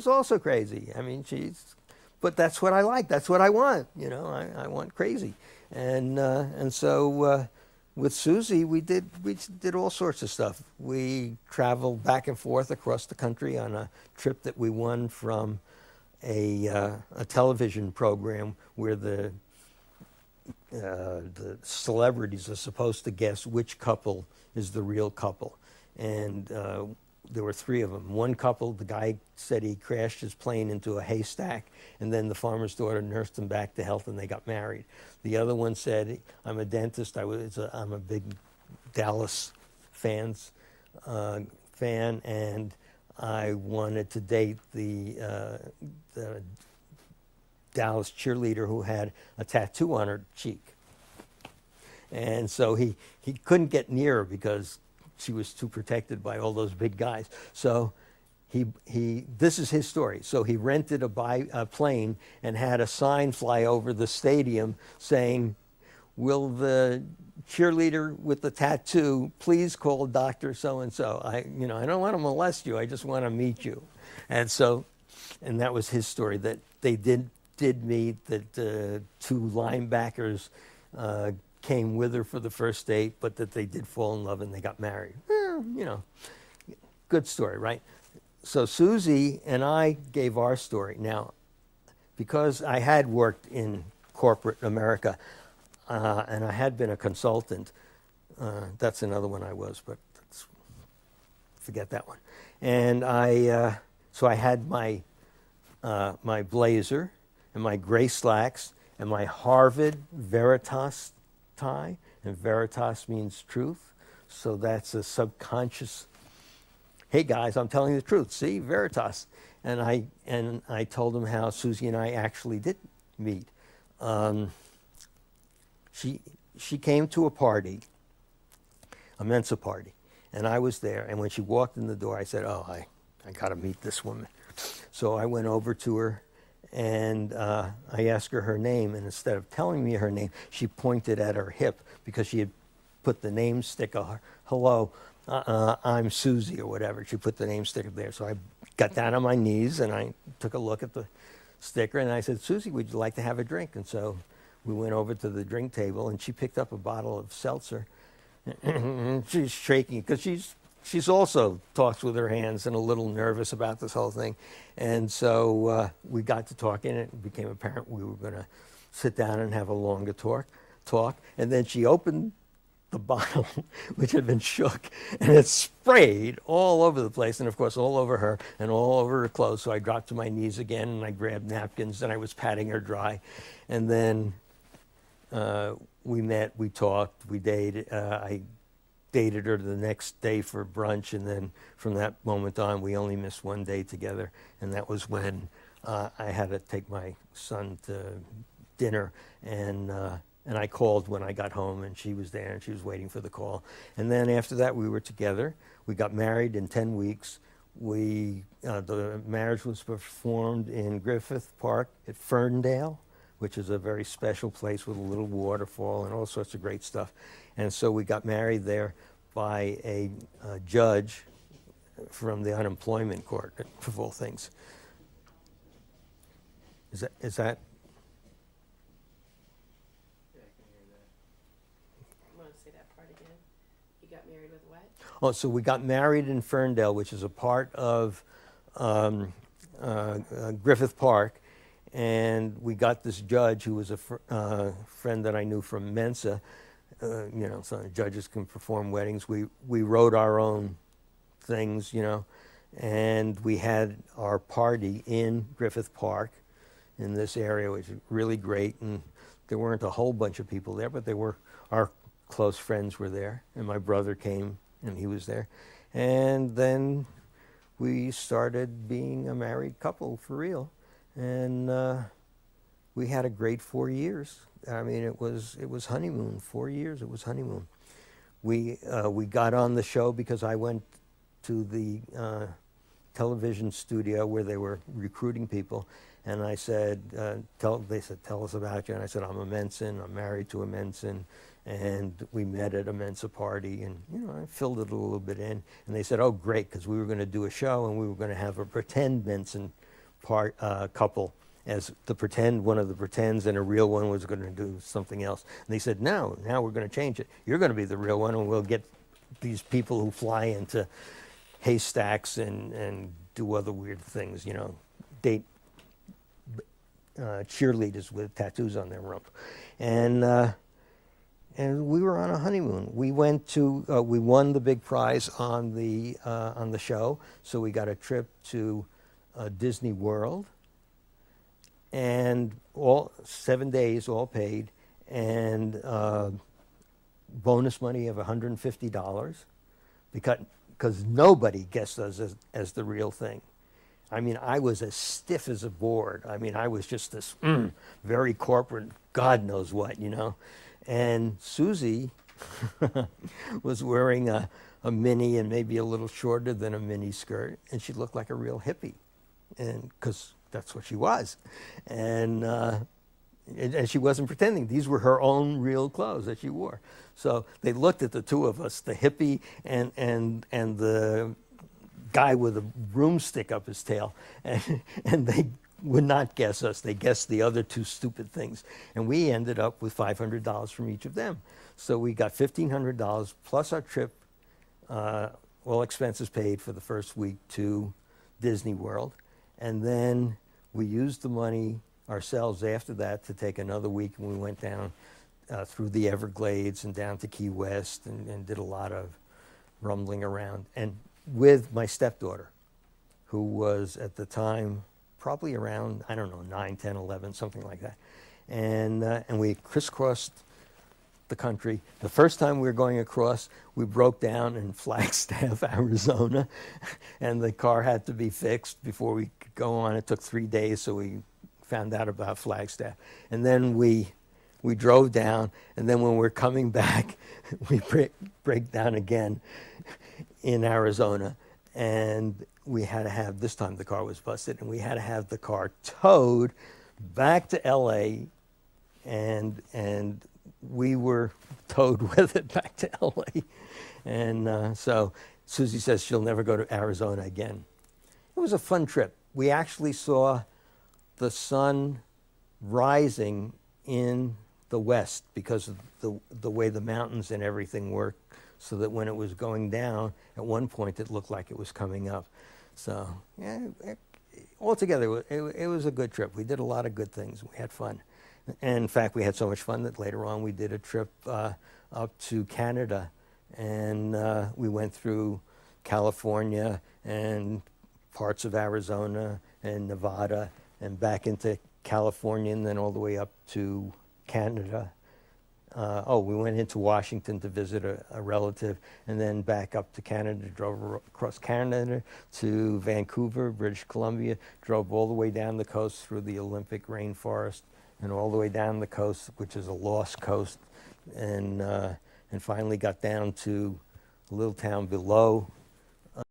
was also crazy. I mean, but that's what I like. That's what I want. You know, I want crazy, and so with Susie, we did all sorts of stuff. We traveled back and forth across the country on a trip that we won from a television program where the celebrities are supposed to guess which couple is the real couple, and there were three of them. One couple, the guy said he crashed his plane into a haystack, and then the farmer's daughter nursed him back to health, and they got married. The other one said, I'm a dentist. I'm a big Dallas fan, and I wanted to date the Dallas cheerleader who had a tattoo on her cheek. And so he couldn't get near her because she was too protected by all those big guys. So this is his story. So he rented a plane and had a sign fly over the stadium saying, will the cheerleader with the tattoo please call Dr. So-and-so? I don't want to molest you. I just want to meet you. And that was his story, that they did meet, that two linebackers came with her for the first date, but that they did fall in love and they got married. Good story, right? So Susie and I gave our story. Now, because I had worked in corporate America and I had been a consultant, that's another one I was, but forget that one. And so I had my blazer and my gray slacks and my Harvard Veritas tie, and Veritas means truth, so that's a subconscious, hey guys, I'm telling the truth, see, Veritas. And I told them how Susie and I actually did meet. She came to a party, a Mensa party, and I was there, and when she walked in the door, I said, oh, I got to meet this woman. So I went over to her, and I asked her name, and instead of telling me her name, she pointed at her hip because she had put the name sticker, hello, I'm Susie or whatever. She put the name sticker there. So I got down on my knees and I took a look at the sticker and I said, Susie, would you like to have a drink? And so we went over to the drink table and she picked up a bottle of seltzer. She's shaking because she's also talks with her hands and a little nervous about this whole thing. And so we got to talking, and it became apparent we were going to sit down and have a longer talk. And then she opened the bottle, which had been shook, and it sprayed all over the place, and of course all over her and all over her clothes. So I dropped to my knees again, and I grabbed napkins, and I was patting her dry. And then we met, we talked, we dated. I dated her the next day for brunch, and then from that moment on, we only missed one day together, and that was when I had to take my son to dinner, and I called when I got home, and she was there, and she was waiting for the call. And then after that, we were together. We got married in 10 weeks. The marriage was performed in Griffith Park at Ferndale, which is a very special place with a little waterfall and all sorts of great stuff. And so we got married there by a judge from the unemployment court, of all things. Is that? Yeah, I can hear that. You want to say that part again? You got married with what? Oh, so we got married in Ferndale, which is a part of Griffith Park. And we got this judge who was a friend that I knew from Mensa. So judges can perform weddings. We wrote our own things, and we had our party in Griffith Park in this area, which was really great. And there weren't a whole bunch of people there, but our close friends were there. And my brother came, and he was there. And then we started being a married couple for real. And we had a great 4 years. I mean, it was honeymoon. 4 years, it was honeymoon. We got on the show because I went to the television studio where they were recruiting people, and I said, they said, tell us about you. And I said, I'm a Mensan. I'm married to a Mensan. And we met at a Mensa party, and I filled it a little bit in. And they said, oh, great, because we were going to do a show, and we were going to have a pretend Mensan couple as the pretend, one of the pretends, and a real one was going to do something else. And they said, no, now we're going to change it. You're going to be the real one, and we'll get these people who fly into haystacks and do other weird things, you know, date cheerleaders with tattoos on their rump. And we were on a honeymoon. We went to, we won the big prize on the show, so we got a trip to Disney World, and all 7 days, all paid, and bonus money of $150 because nobody guessed us as the real thing. I mean, I was as stiff as a board. I mean, I was just this very corporate, God knows what, you know. And Susie was wearing a mini and maybe a little shorter than a mini skirt, and she looked like a real hippie, and because that's what she was, and she wasn't pretending. These were her own real clothes that she wore. So they looked at the two of us, the hippie and the guy with a broomstick up his tail, and they would not guess us. They guessed the other two stupid things. And we ended up with $500 from each of them. So we got $1,500 plus our trip, all expenses paid for the first week to Disney World. And then we used the money ourselves after that to take another week, and we went down through the Everglades and down to Key West and did a lot of rumbling around. And with my stepdaughter, who was at the time probably around, I don't know, 9, 10, 11, something like that. And we crisscrossed the country. The first time we were going across, we broke down in Flagstaff, Arizona, and the car had to be fixed before we could go on. It took 3 days, so we found out about Flagstaff. And then we drove down, and then when we're coming back, we break down again in Arizona. And we had to have, this time the car was busted, and we had to have the car towed back to LA, and we were towed with it back to LA. And so Susie says she'll never go to Arizona again. It was a fun trip. We actually saw the sun rising in the west because of the way the mountains and everything work, so that when it was going down, at one point it looked like it was coming up. So, yeah, altogether, it was a good trip. We did a lot of good things. We had fun. And in fact, we had so much fun that later on we did a trip up to Canada, and we went through California and parts of Arizona and Nevada and back into California, and then all the way up to Canada. We went into Washington to visit a relative, and then back up to Canada, drove across Canada to Vancouver, British Columbia, drove all the way down the coast through the Olympic rainforest, and all the way down the coast, which is a lost coast, and finally got down to a little town below